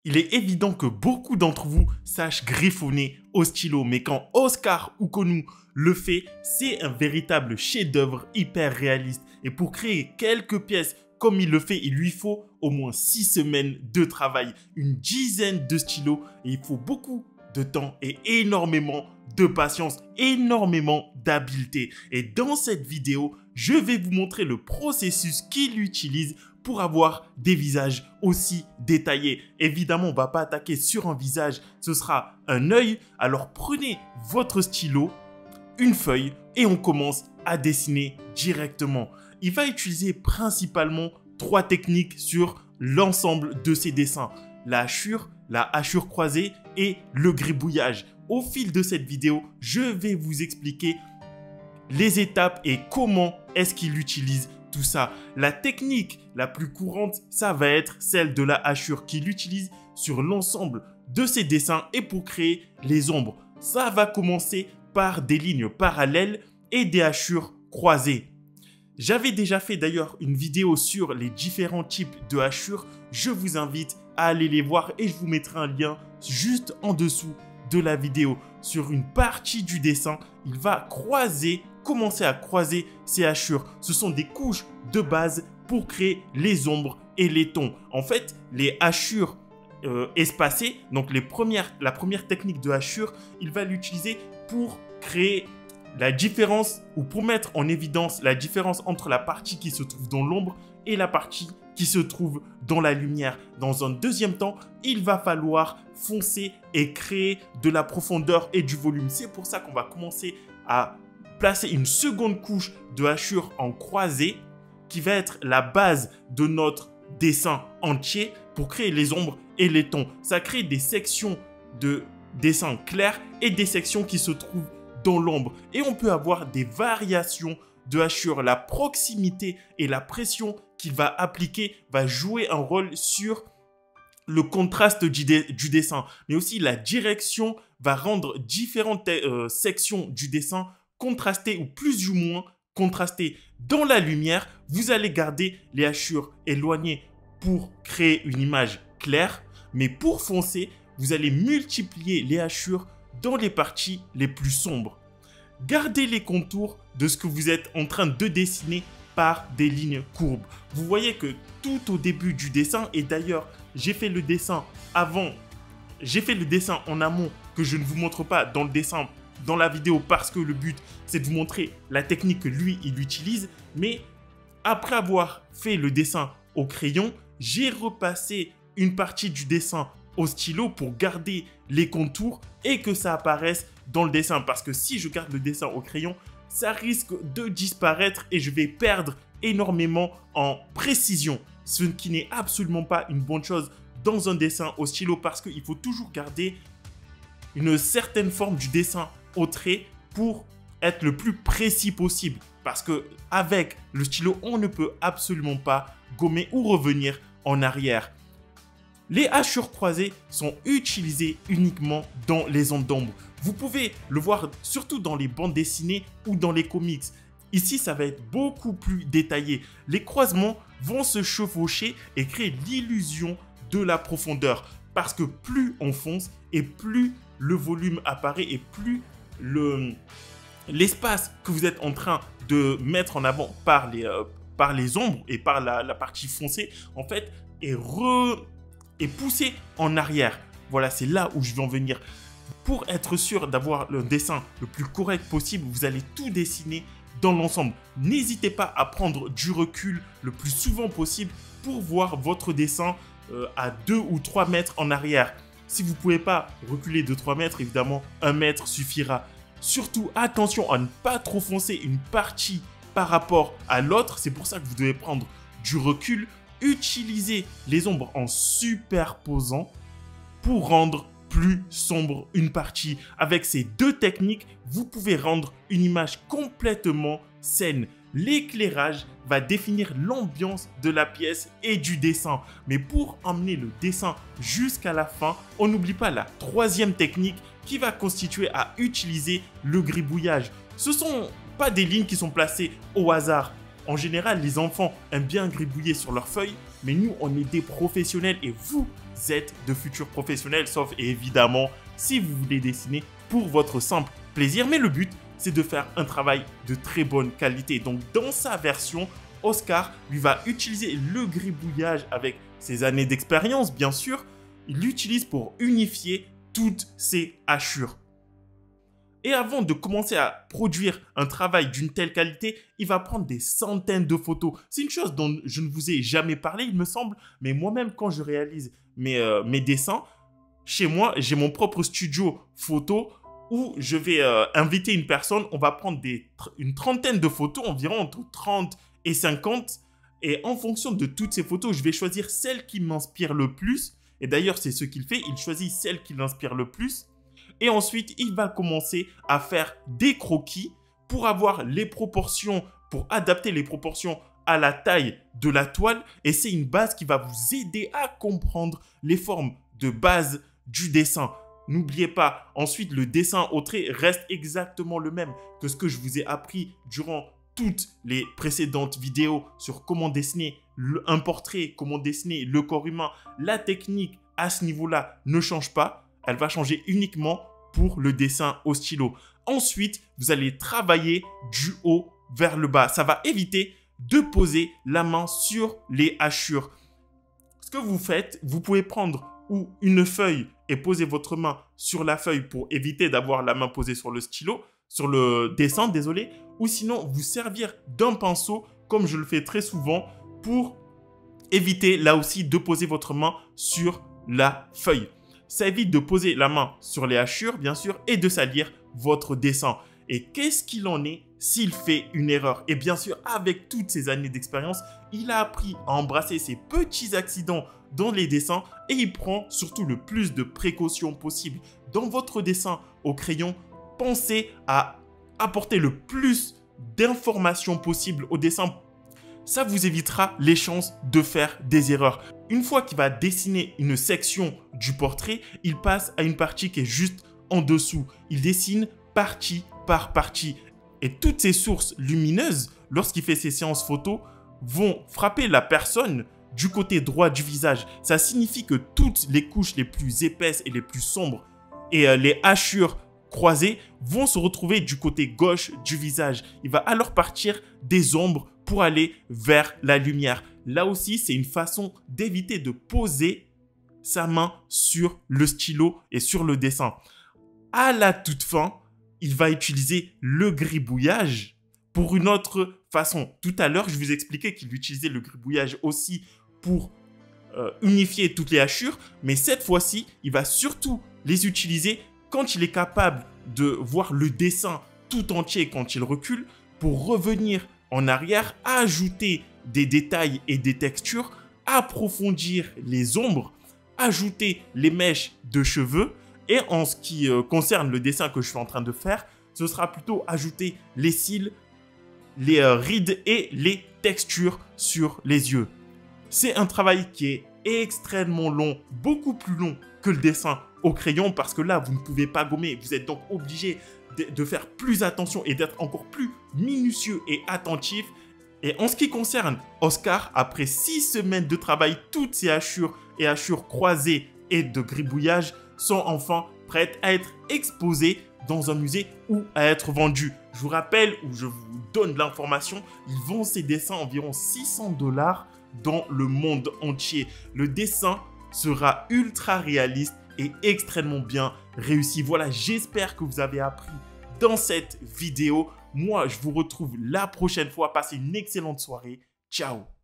Il est évident que beaucoup d'entre vous sachent griffonner au stylo, mais quand Oscar Ukonu le fait, c'est un véritable chef-d'œuvre hyper réaliste. Et pour créer quelques pièces comme il le fait, il lui faut au moins 6 semaines de travail, une dizaine de stylos, et il faut beaucoup de temps et énormément de patience, énormément d'habileté. Et dans cette vidéo, je vais vous montrer le processus qu'il utilise pour avoir des visages aussi détaillés. Évidemment, on ne va pas attaquer sur un visage, ce sera un œil. Alors prenez votre stylo, une feuille et on commence à dessiner directement. Il va utiliser principalement 3 techniques sur l'ensemble de ses dessins. La hachure croisée et le gribouillage. Au fil de cette vidéo, je vais vous expliquer les étapes et comment est-ce qu'il utilise tout ça. La technique la plus courante, ça va être celle de la hachure qu'il utilise sur l'ensemble de ses dessins et pour créer les ombres. Ça va commencer par des lignes parallèles et des hachures croisées. J'avais déjà fait d'ailleurs une vidéo sur les différents types de hachures. Je vous invite à aller les voir et je vous mettrai un lien juste en dessous de la vidéo. Sur une partie du dessin, il va commencer à croiser ces hachures. Ce sont des couches de base pour créer les ombres et les tons. En fait, les hachures espacées, donc la première technique de hachure, il va l'utiliser pour créer la différence ou pour mettre en évidence la différence entre la partie qui se trouve dans l'ombre et la partie qui se trouve dans la lumière. Dans un deuxième temps, il va falloir foncer et créer de la profondeur et du volume. C'est pour ça qu'on va commencer à placer une seconde couche de hachure en croisée qui va être la base de notre dessin entier pour créer les ombres et les tons. Ça crée des sections de dessin clair et des sections qui se trouvent dans l'ombre. Et on peut avoir des variations de hachure. La proximité et la pression qu'il va appliquer va jouer un rôle sur le contraste du dessin. Mais aussi la direction va rendre différentes sections du dessin contrastées ou plus ou moins contrastées. Dans la lumière, vous allez garder les hachures éloignées pour créer une image claire. Mais pour foncer, vous allez multiplier les hachures dans les parties les plus sombres. Gardez les contours de ce que vous êtes en train de dessiner par des lignes courbes. Vous voyez que tout au début du dessin, et d'ailleurs, j'ai fait le dessin en amont que je ne vous montre pas dans le dessin, dans la vidéo, parce que le but, c'est de vous montrer la technique que lui, il utilise. Mais après avoir fait le dessin au crayon, j'ai repassé une partie du dessin au stylo pour garder les contours et que ça apparaisse dans le dessin. Parce que si je garde le dessin au crayon, ça risque de disparaître et je vais perdre énormément en précision. Ce qui n'est absolument pas une bonne chose dans un dessin au stylo parce qu'il faut toujours garder une certaine forme du dessin au trait pour être le plus précis possible. Parce qu'avec le stylo, on ne peut absolument pas gommer ou revenir en arrière. Les hachures croisées sont utilisées uniquement dans les zones d'ombre. Vous pouvez le voir surtout dans les bandes dessinées ou dans les comics. Ici, ça va être beaucoup plus détaillé. Les croisements vont se chevaucher et créer l'illusion de la profondeur. Parce que plus on fonce et plus le volume apparaît et plus l'espace que vous êtes en train de mettre en avant par les ombres et par la partie foncée, en fait, est poussé en arrière. Voilà, c'est là où je vais en venir. Pour être sûr d'avoir le dessin le plus correct possible, vous allez tout dessiner dans l'ensemble. N'hésitez pas à prendre du recul le plus souvent possible pour voir votre dessin à 2 ou 3 mètres en arrière. Si vous ne pouvez pas reculer de 3 mètres, évidemment, 1 mètre suffira. Surtout, attention à ne pas trop foncer une partie par rapport à l'autre. C'est pour ça que vous devez prendre du recul. Utilisez les ombres en superposant pour rendre plus sombre une partie. Avec ces 2 techniques, vous pouvez rendre une image complètement saine. L'éclairage va définir l'ambiance de la pièce et du dessin. Mais pour emmener le dessin jusqu'à la fin, on n'oublie pas la 3e technique qui va constituer à utiliser le gribouillage. Ce ne sont pas des lignes qui sont placées au hasard. En général, les enfants aiment bien gribouiller sur leurs feuilles, mais nous, on est des professionnels et vous, êtes de futurs professionnels, sauf évidemment si vous voulez dessiner pour votre simple plaisir. Mais le but, c'est de faire un travail de très bonne qualité. Donc, dans sa version, Oscar, lui, va utiliser le gribouillage avec ses années d'expérience, bien sûr. Il l'utilise pour unifier toutes ses hachures. Et avant de commencer à produire un travail d'une telle qualité, il va prendre des centaines de photos. C'est une chose dont je ne vous ai jamais parlé, il me semble. Mais moi-même, quand je réalise mes dessins, chez moi, j'ai mon propre studio photo où je vais inviter une personne. On va prendre une trentaine de photos, environ entre 30 et 50. Et en fonction de toutes ces photos, je vais choisir celle qui m'inspire le plus. Et d'ailleurs, c'est ce qu'il fait. Il choisit celle qui l'inspire le plus. Et ensuite, il va commencer à faire des croquis pour avoir les proportions, pour adapter les proportions à la taille de la toile. Et c'est une base qui va vous aider à comprendre les formes de base du dessin. N'oubliez pas, ensuite, le dessin au trait reste exactement le même que ce que je vous ai appris durant toutes les précédentes vidéos sur comment dessiner un portrait, comment dessiner le corps humain. La technique à ce niveau-là ne change pas. Elle va changer uniquement pour le dessin au stylo. Ensuite, vous allez travailler du haut vers le bas. Ça va éviter de poser la main sur les hachures. Ce que vous faites, vous pouvez prendre une feuille et poser votre main sur la feuille pour éviter d'avoir la main posée sur le stylo, sur le dessin, désolé. Ou sinon, vous servir d'un pinceau, comme je le fais très souvent, pour éviter là aussi de poser votre main sur la feuille. Ça évite de poser la main sur les hachures, bien sûr, et de salir votre dessin. Et qu'est-ce qu'il en est s'il fait une erreur? Et bien sûr, avec toutes ces années d'expérience, il a appris à embrasser ces petits accidents dans les dessins et il prend surtout le plus de précautions possible. Dans votre dessin au crayon, pensez à apporter le plus d'informations possible au dessin. Ça vous évitera les chances de faire des erreurs. Une fois qu'il va dessiner une section du portrait, il passe à une partie qui est juste en dessous. Il dessine partie par partie. Et toutes ces sources lumineuses, lorsqu'il fait ses séances photos, vont frapper la personne du côté droit du visage. Ça signifie que toutes les couches les plus épaisses et les plus sombres et les hachures croisées vont se retrouver du côté gauche du visage. Il va alors partir des ombres pour aller vers la lumière. Là aussi, c'est une façon d'éviter de poser sa main sur le stylo et sur le dessin. À la toute fin, il va utiliser le gribouillage pour une autre façon. Tout à l'heure, je vous expliquais qu'il utilisait le gribouillage aussi pour unifier toutes les hachures, mais cette fois-ci, il va surtout les utiliser quand il est capable de voir le dessin tout entier quand il recule pour revenir en arrière, ajouter des détails et des textures, approfondir les ombres, ajouter les mèches de cheveux. Et en ce qui concerne le dessin que je suis en train de faire, ce sera plutôt ajouter les cils, les rides et les textures sur les yeux. C'est un travail qui est extrêmement long, beaucoup plus long que le dessin au crayon parce que là, vous ne pouvez pas gommer. Vous êtes donc obligé de faire plus attention et d'être encore plus minutieux et attentif. Et en ce qui concerne Oscar, après 6 semaines de travail, toutes ces hachures et hachures croisées et de gribouillage sont enfin prêtes à être exposées dans un musée ou à être vendues. Je vous rappelle, ou je vous donne l'information, ils vendent ces dessins environ 600 $ dans le monde entier. Le dessin sera ultra réaliste et extrêmement bien réussi. Voilà, j'espère que vous avez appris dans cette vidéo. Moi, je vous retrouve la prochaine fois. Passez une excellente soirée. Ciao!